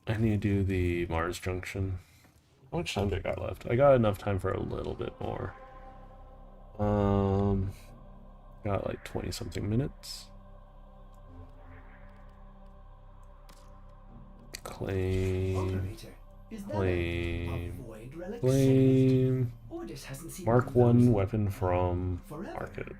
I need to do the Mars Junction. How much time do I got left? I got enough time for a little bit more. Um, got like 20 something minutes. Claim, claim, claim. Mark 1 weapon from market.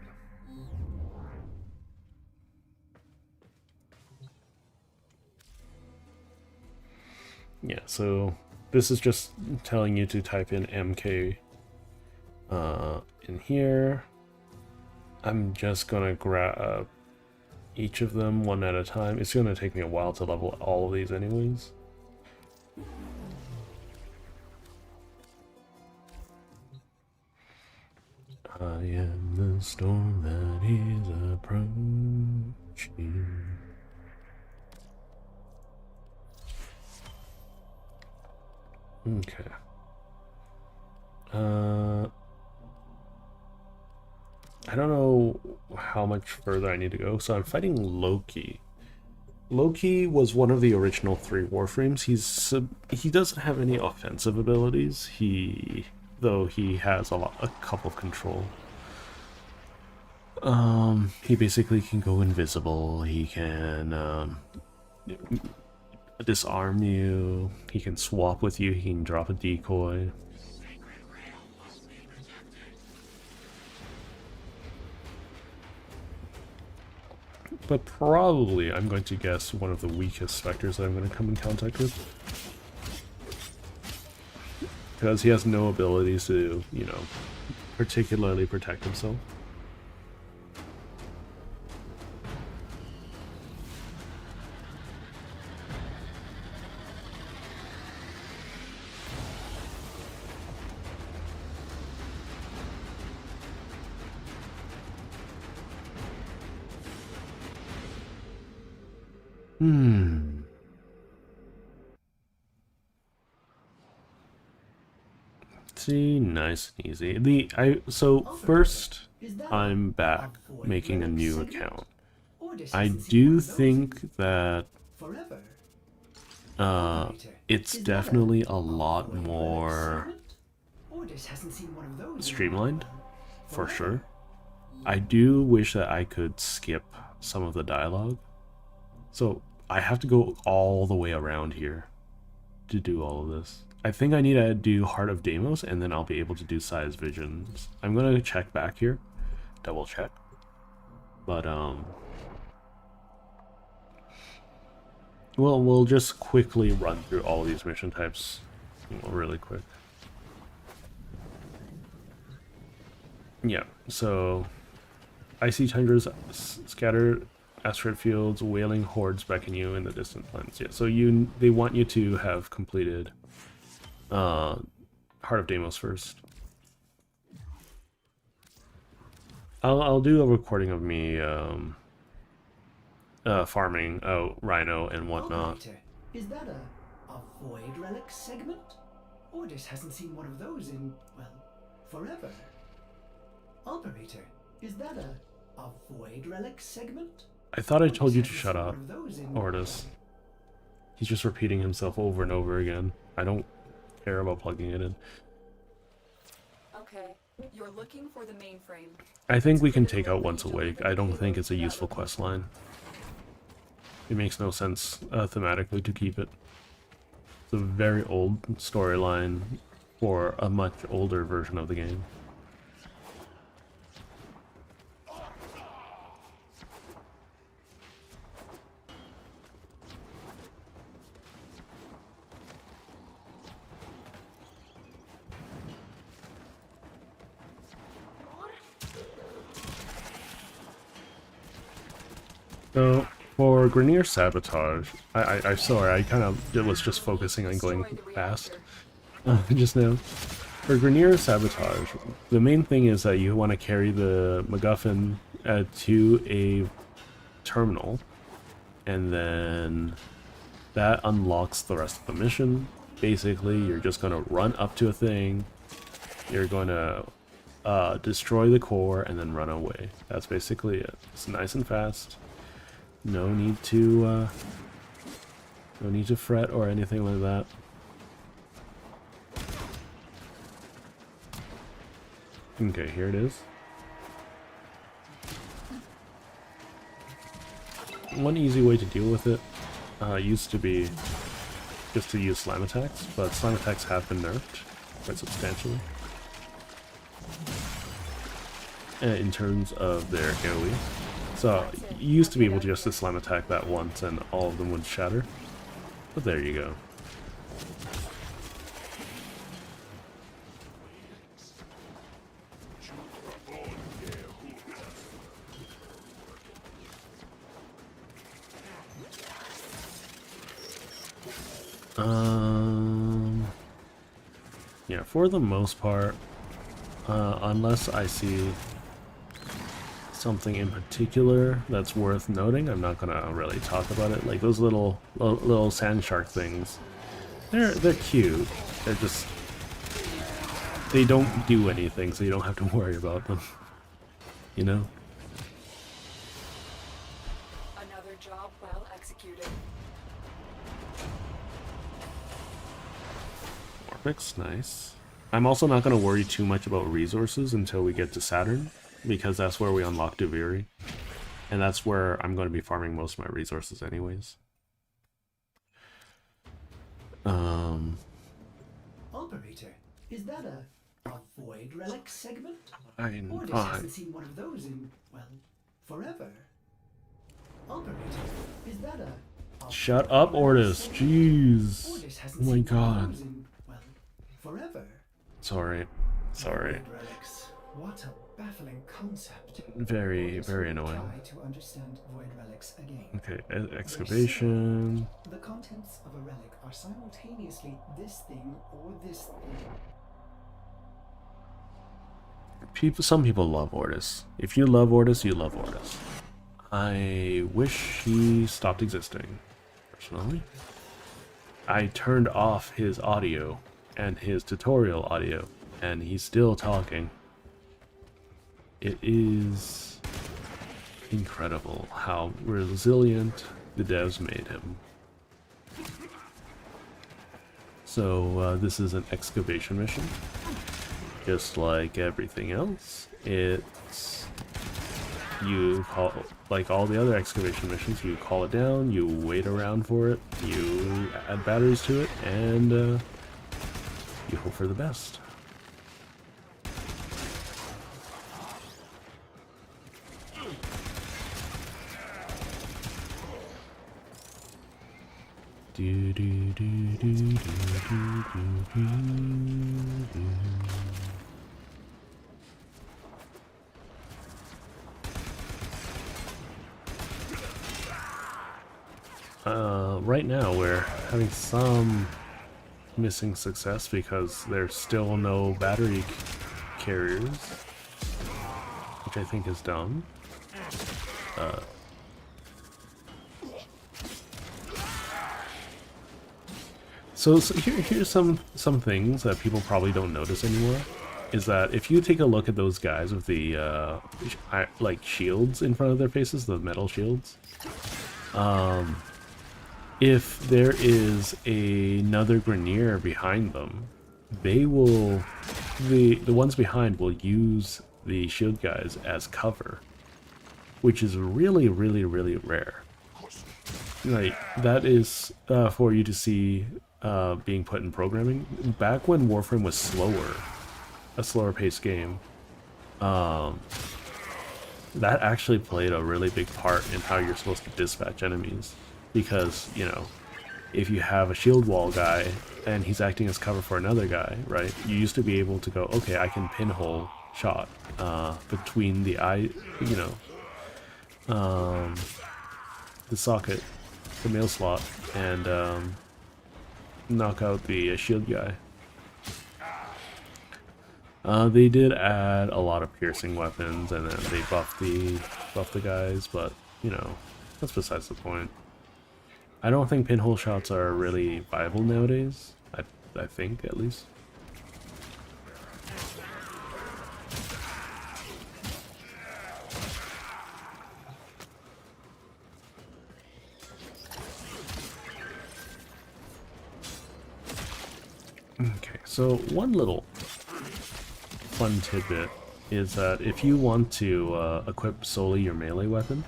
Yeah, so this is just telling you to type in MK in here. I'm just gonna grab each of them one at a time. It's gonna take me a while to level all of these anyways. I am the storm that is approaching. Okay. I don't know how much further I need to go, so I'm fighting Loki. Loki was one of the original 3 Warframes. He doesn't have any offensive abilities. Though he has a couple of control. He basically can go invisible. He can disarm you. He can swap with you. He can drop a decoy. But probably, I'm going to guess, one of the weakest specters that I'm going to come in contact with. Because he has no abilities to, you know, particularly protect himself. See, nice and easy. So first, I'm back making a new account. I do think that it's definitely a lot more streamlined, for sure. I do wish that I could skip some of the dialogue. So I have to go all the way around here to do all of this. I think I need to do Heart of Deimos, and then I'll be able to do Size Visions. I'm gonna check back here, double check. But we'll just quickly run through all these mission types, really quick. Yeah, so icy tundras scatter asteroid fields, wailing hordes beckon you in the distant planets. Yeah, so they want you to have completed Heart of Deimos first. I'll do a recording of me farming rhino and whatnot. Operator, is that a void relic segment? Ordis hasn't seen one of those in, well, forever. Operator, is that a void relic segment? I thought I told you to shut up, Ordis. He's just repeating himself over and over again. I don't care about plugging it in. Okay, you're looking for the mainframe. I think we can take out Once Awake. I don't think it's a useful quest line. It makes no sense thematically to keep it. It's a very old storyline for a much older version of the game. So, for Grenier Sabotage, I'm sorry, I kind of was just focusing on going fast just now. For Grenier Sabotage, the main thing is that you want to carry the MacGuffin to a terminal, and then that unlocks the rest of the mission. Basically, you're just going to run up to a thing, you're going to destroy the core, and then run away. That's basically it. It's nice and fast. No need to No need to fret or anything like that. Okay, here it is. One easy way to deal with it used to be just to use slam attacks, but slam attacks have been nerfed quite substantially in terms of their AoE. So you used to be able just to slam attack that once and all of them would shatter. But there you go. Yeah, for the most part, unless I see something in particular that's worth noting, I'm not gonna really talk about it. Like those little sand shark things, they're cute. They're just, they don't do anything, so you don't have to worry about them. You know? Another job well executed. Morphic's nice. I'm also not going to worry too much about resources until we get to Saturn, because that's where we unlock Duviri. And that's where I'm going to be farming most of my resources anyways. Operator, is that a void relic segment? Fine, Ordis fine. hasn't seen one of those in, well, forever. Operator, is that a Shut up, Ordis. Jeez. Ordis hasn't Oh my seen one of god. those in, well, forever. Sorry. Sorry. Void relics. What a baffling concept. Very, Ordis very will annoying. Try to understand void relics again. Okay, excavation. The contents of a relic are simultaneously this thing or this thing. Some people love Ordis. If you love Ordis, you love Ordis. I wish he stopped existing, personally. I turned off his audio and his tutorial audio, and he's still talking. It is incredible how resilient the devs made him. So this is an excavation mission. Just like everything else, it's, you call, like all the other excavation missions, you call it down, you wait around for it, you add batteries to it, and you hope for the best. Do do do do do do do do. Right now we're having some missing success because there's still no battery carriers, which I think is dumb. So here's some things that people probably don't notice anymore. Is that if you take a look at those guys with the like shields in front of their faces, the metal shields, if there is another Grenier behind them, they will, the ones behind will use the shield guys as cover, which is really, really, really rare. Like, that is for you to see being put in programming. Back when Warframe was slower, a slower paced game, that actually played a really big part in how you're supposed to dispatch enemies. Because, you know, if you have a shield wall guy and he's acting as cover for another guy, right, you used to be able to go, okay, I can pinhole shot between the eye, you know, the socket, the mail slot, and knock out the shield guy. They did add a lot of piercing weapons, and then they buffed the guys, but you know, that's besides the point. I don't think pinhole shots are really viable nowadays. I think, at least. Okay, so one little fun tidbit is that if you want to equip solely your melee weapon,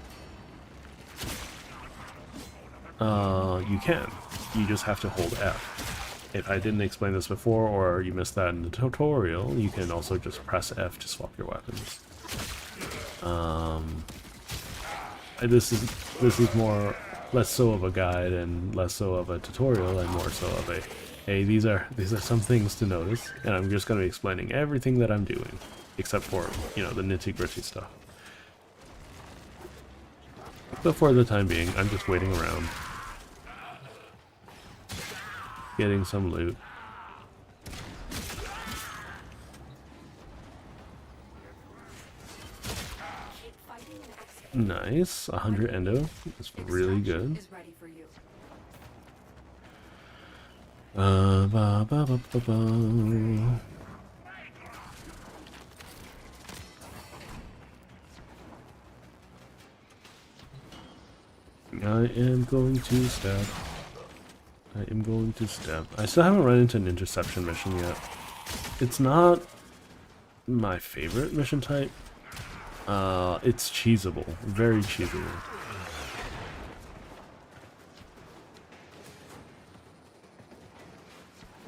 you can. You just have to hold F. If I didn't explain this before, or you missed that in the tutorial, you can also just press F to swap your weapons. This is more less so of a guide and less so of a tutorial, and more so of a, hey, these are some things to notice, and I'm just going to be explaining everything that I'm doing, except for, you know, the nitty-gritty stuff. But for the time being, I'm just waiting around, getting some loot. Nice, 100 endo. That's really good. Is ready for you. Ba, ba, ba, ba, ba. I am going to stab. I am going to stab. I still haven't run into an interception mission yet. It's not my favorite mission type. It's cheesable. Very cheesable.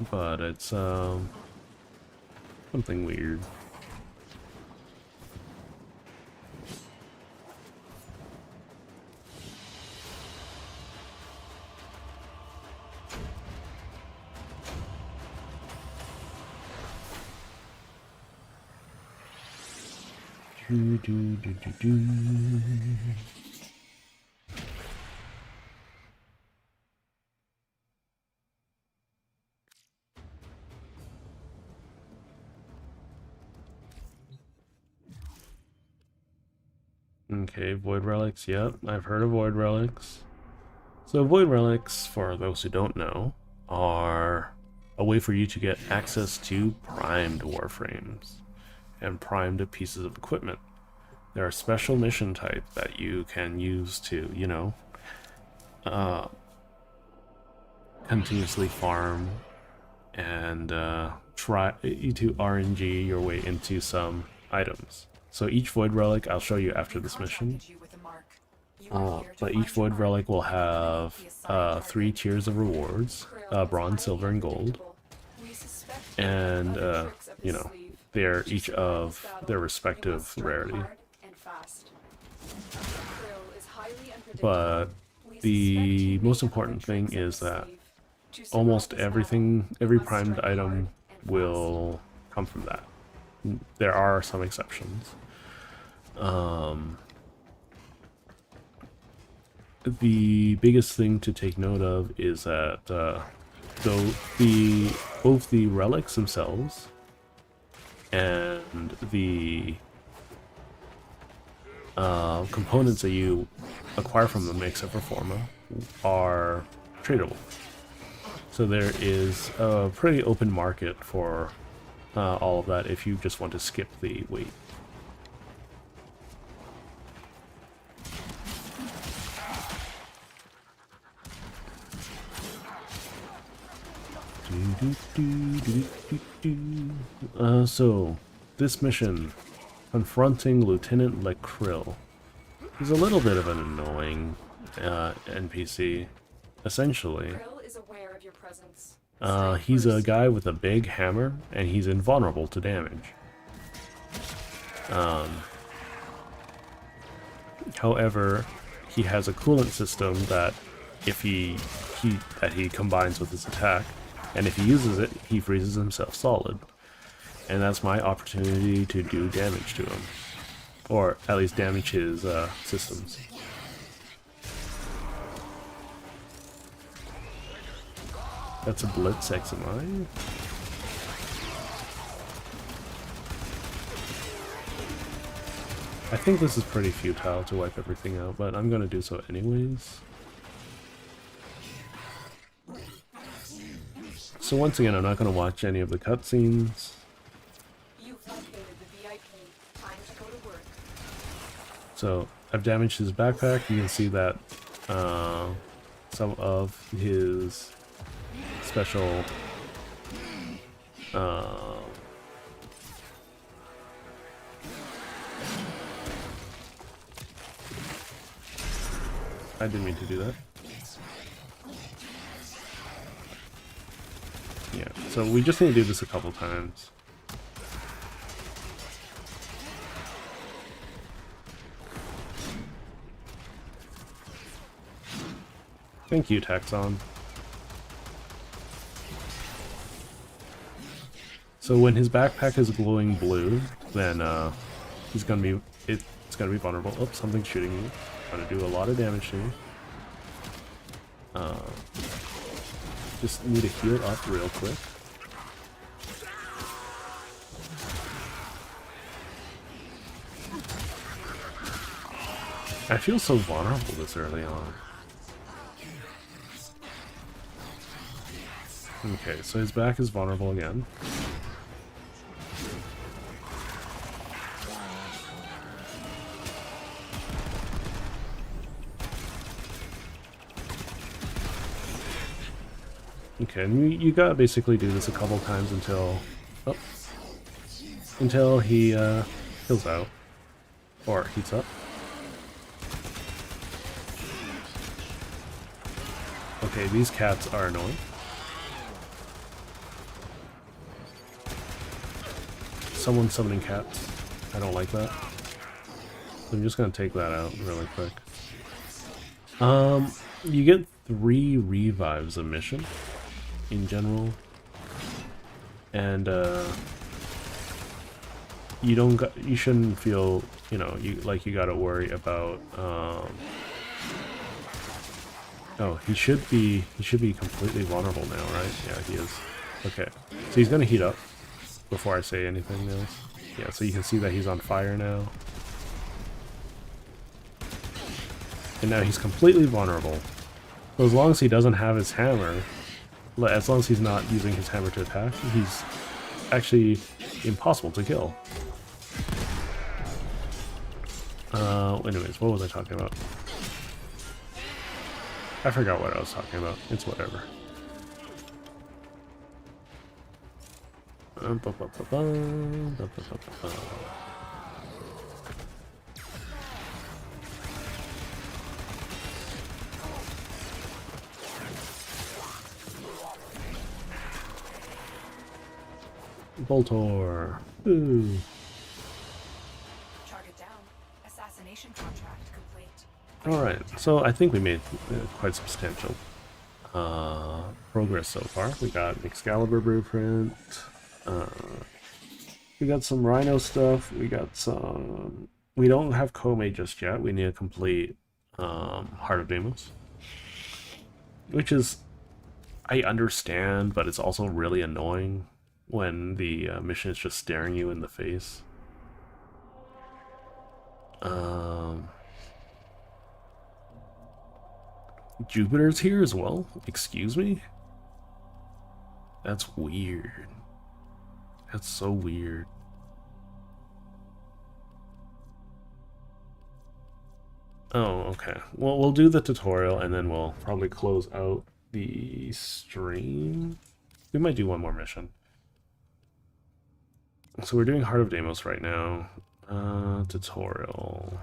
But it's, something weird. Do, do, do, do, do. Okay, Void Relics, yep, I've heard of Void Relics. So Void Relics, for those who don't know, are a way for you to get access to primed warframes and primed pieces of equipment. They're a special mission type that you can use to, you know, continuously farm and try to RNG your way into some items. So each Void Relic, I'll show you after this mission, but each Void Relic will have 3 tiers of rewards, bronze, silver, and gold. And, you know, they're each of their respective rarity. But the most important thing is that almost everything, every primed item will come from that. There are some exceptions. The biggest thing to take note of is that though both the relics themselves and the components that you acquire from them, except for Forma, are tradable. So there is a pretty open market for all of that if you just want to skip the wait. So this mission, confronting Lieutenant Lekrill, is a little bit of an annoying NPC. Essentially, he's a guy with a big hammer, and he's invulnerable to damage. However, he has a coolant system that if he combines with his attack, and if he uses it, he freezes himself solid. And that's my opportunity to do damage to him, or at least damage his systems. That's a Blitz XMI. I think this is pretty futile to wipe everything out, but I'm gonna do so anyways. So once again, I'm not gonna watch any of the cutscenes. So I've damaged his backpack. You can see that some of his special Um, I didn't mean to do that. Yeah, so we just need to do this a couple times. Thank you, Taxon. So when his backpack is glowing blue, then it's gonna be vulnerable. Oh, something's shooting me. Gonna do a lot of damage to me. Just need to heal up real quick. I feel so vulnerable this early on. Okay, so his back is vulnerable again. Okay, and you gotta basically do this a couple times until he heals out or heats up. Okay, these cats are annoying. Someone's summoning cats. I don't like that. So I'm just gonna take that out really quick. You get 3 revives a mission in general, and you shouldn't feel, you know, you gotta worry about oh, he should be completely vulnerable now, right? Yeah, he is. Okay, so he's gonna heat up before I say anything else. Yeah, so you can see that he's on fire now. And now he's completely vulnerable. So as long as he doesn't have his hammer, as long as he's not using his hammer to attack, he's actually impossible to kill. Anyways, what was I talking about? I forgot what I was talking about. It's whatever. Voltor. Ooh. Target down. Assassination contract complete. Alright, so I think we made quite substantial progress so far. We got Excalibur Blueprint, we got some Rhino stuff, we got some... We don't have Kome just yet, we need to complete Heart of Deimos. Which is... I understand, but it's also really annoying when the mission is just staring you in the face. Jupiter's here as well? Excuse me? That's weird. That's so weird. Oh, okay. Well, we'll do the tutorial and then we'll probably close out the stream. We might do one more mission. So we're doing Heart of Deimos right now. Tutorial.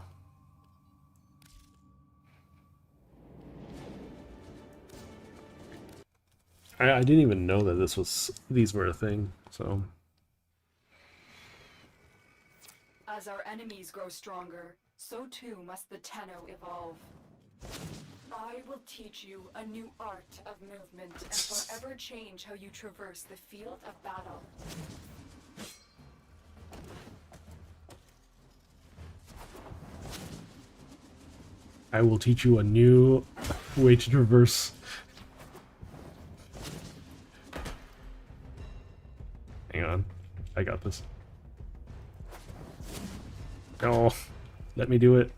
I didn't even know that these were a thing, so... As our enemies grow stronger, so too must the Tenno evolve. I will teach you a new art of movement and forever change how you traverse the field of battle. I will teach you a new way to traverse. Hang on, I got this. Oh, let me do it.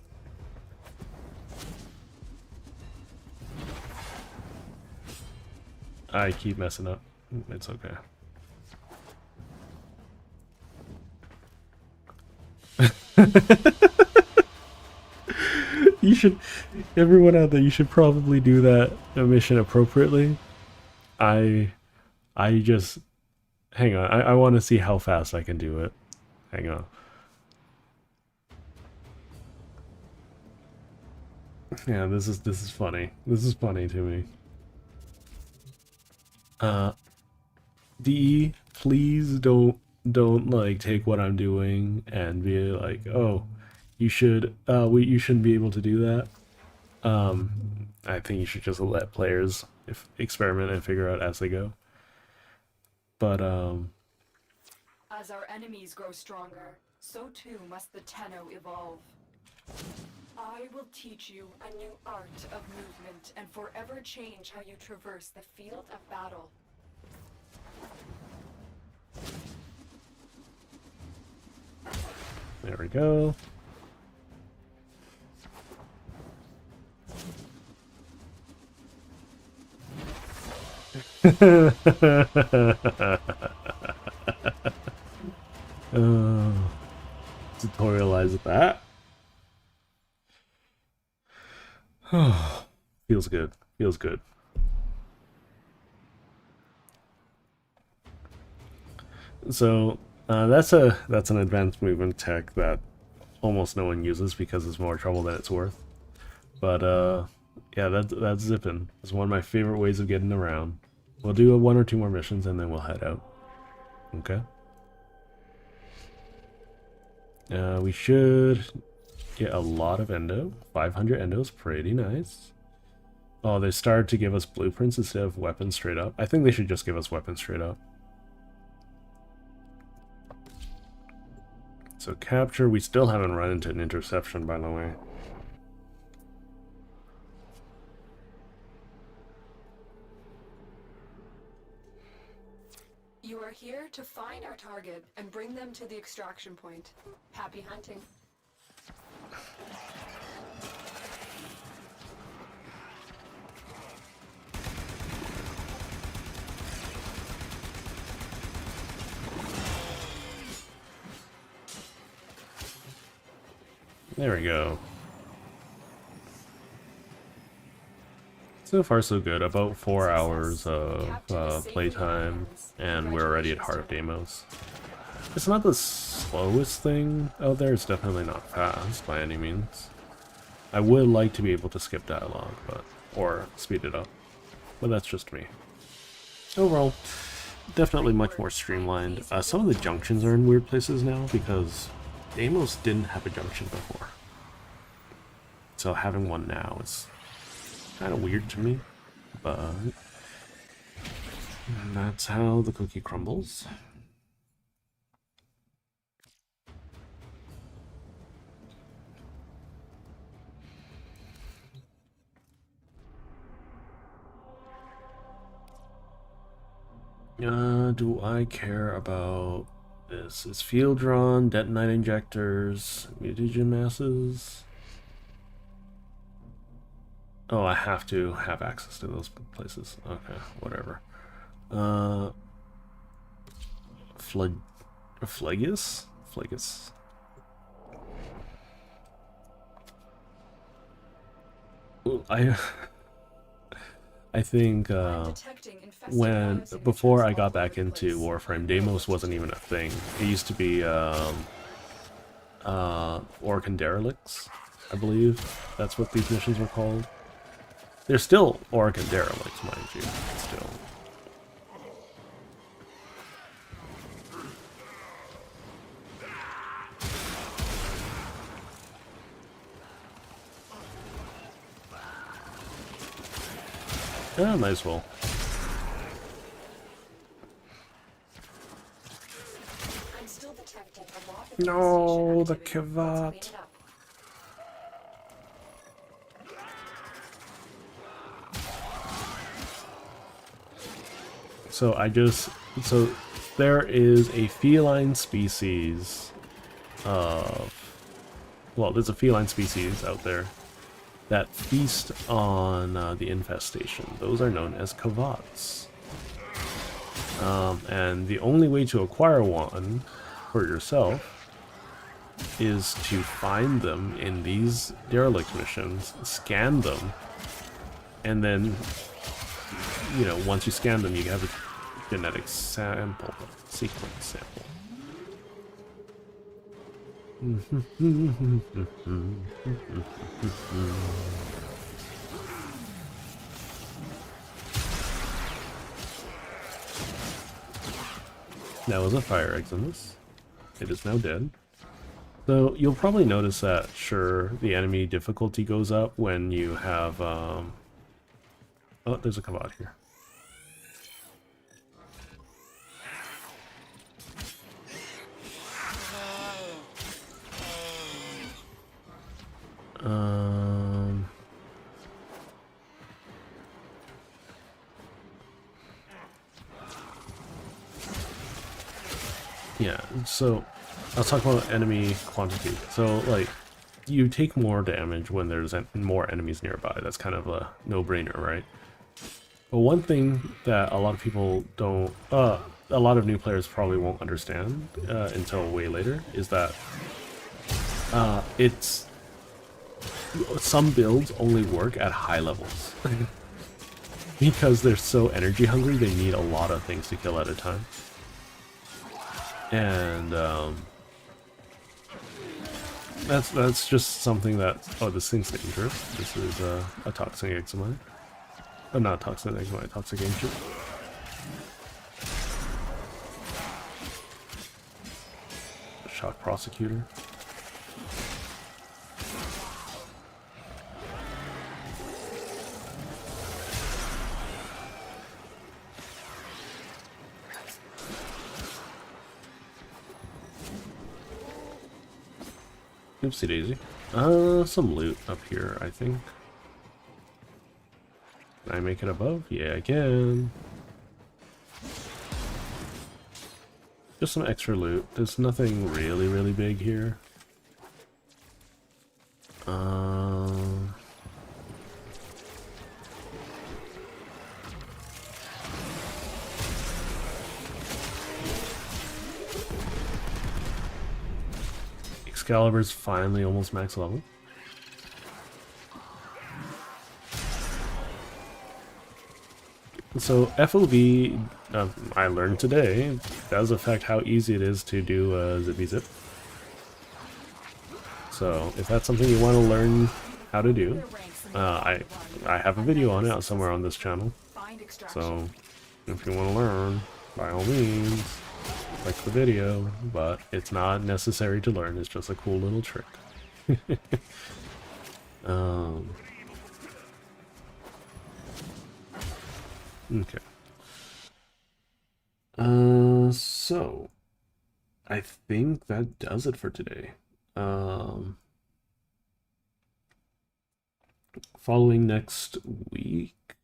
I keep messing up. It's okay. You should, everyone out there, you should probably do that mission appropriately. I just Hang on, I want to see how fast I can do it. Hang on. Yeah, this is funny. This is funny to me. DE, please don't like take what I'm doing and be like, oh, you shouldn't be able to do that. I think you should just let players experiment and figure out as they go. But As our enemies grow stronger, so too must the Tenno evolve. I will teach you a new art of movement and forever change how you traverse the field of battle. there we go. Tutorialize that. Feels good. Feels good. So that's an advanced movement tech that almost no one uses because it's more trouble than it's worth. But yeah, that's zipping. It's one of my favorite ways of getting around. We'll do one or two more missions and then we'll head out. Okay. We should get a lot of endo. 500 endo is pretty nice. Oh, they started to give us blueprints instead of weapons straight up. I think they should just give us weapons straight up. So capture, we still haven't run into an interception, by the way. You are here to find our target and bring them to the extraction point. Happy hunting. There we go. So far so good. About 4 hours of playtime, and we're already at Heart of Deimos. It's not the slowest thing out there, it's definitely not fast by any means. I would like to be able to skip dialogue, or speed it up, but that's just me. Overall, definitely much more streamlined. Some of the junctions are in weird places now because Deimos didn't have a junction before. So having one now is kind of weird to me, but that's how the cookie crumbles. Do I care about this? Is field drawn, detonite injectors, mutagen masses? Oh, I have to have access to those places. Okay, whatever. Phlegus? Phlegus. Ooh, I think before I got back into Warframe, Deimos wasn't even a thing. It used to be Orc and Derelicts, I believe. That's what these missions were called. They're still Orc and Derelicts, mind you, still. Yeah, might as well. No, the Kivat. So there is a feline species of, well, there's a feline species out there that feast on the infestation. Those are known as Kavats. And the only way to acquire one for yourself is to find them in these derelict missions, scan them, and then, you know, once you scan them, you have genetic sample, sequence sample. That was a fire Exodus. It is now dead. So you'll probably notice that, sure, the enemy difficulty goes up when you have, oh, there's a Kavad here. Yeah, so I'll talk about enemy quantity. So, like, you take more damage when there's more enemies nearby. That's kind of a no-brainer, right? But one thing that a lot of people don't, a lot of new players probably won't understand until way later, is that it's some builds only work at high levels. Because they're so energy hungry, they need a lot of things to kill at a time. And that's just something that, oh, this thing's dangerous. This is a toxic Exomite. Oh, not toxic Exomite, toxic ancient. Shock prosecutor. Oopsie daisy. Some loot up here, I think. Can I make it above? Yeah, I can. Just some extra loot. There's nothing really big here. Excalibur's finally almost max level. So FOV, I learned today, does affect how easy it is to do zippy zip. So if that's something you want to learn how to do, I have a video on it somewhere on this channel. So if you want to learn, by all means, click the video, but it's not necessary to learn, it's just a cool little trick. Okay. So I think that does it for today. Following next week,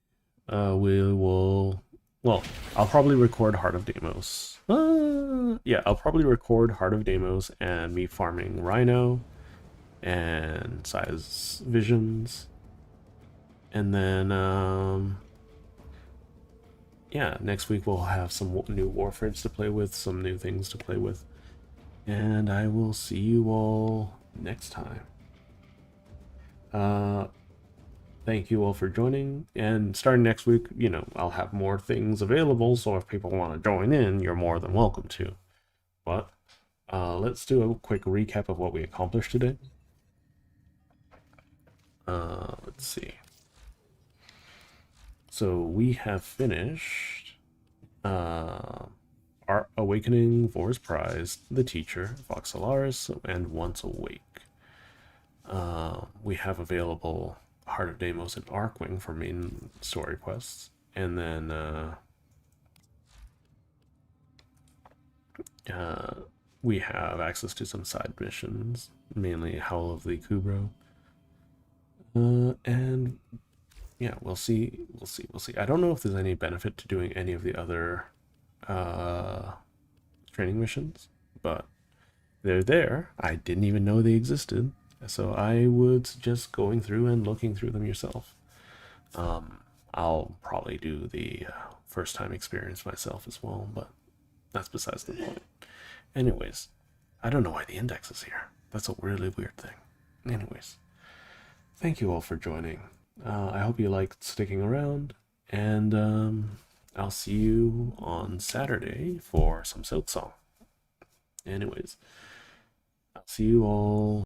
we will, well, I'll probably record Heart of Deimos. Yeah, I'll probably record Heart of Deimos and me farming Rhino and Size Visions. And then, yeah, next week we'll have some new Warframes to play with, some new things to play with. And I will see you all next time. Thank you all for joining, and starting next week, you know, I'll have more things available, so if people want to join in, you're more than welcome to. But let's do a quick recap of what we accomplished today. Let's see. So we have finished Art Awakening, Vor's Prize, The Teacher, Voxelaris, and Once Awake. We have available Heart of Deimos and Arcwing for main story quests, and then we have access to some side missions, mainly Howl of the Kubro. And yeah, we'll see. I don't know if there's any benefit to doing any of the other training missions, but they're there. I didn't even know they existed. So I would suggest going through and looking through them yourself. I'll probably do the first time experience myself as well, but that's besides the point. Anyways, I don't know why the index is here. That's a really weird thing. Anyways, thank you all for joining. I hope you liked sticking around, and I'll see you on Saturday for some Silk Song. Anyways, I'll see you all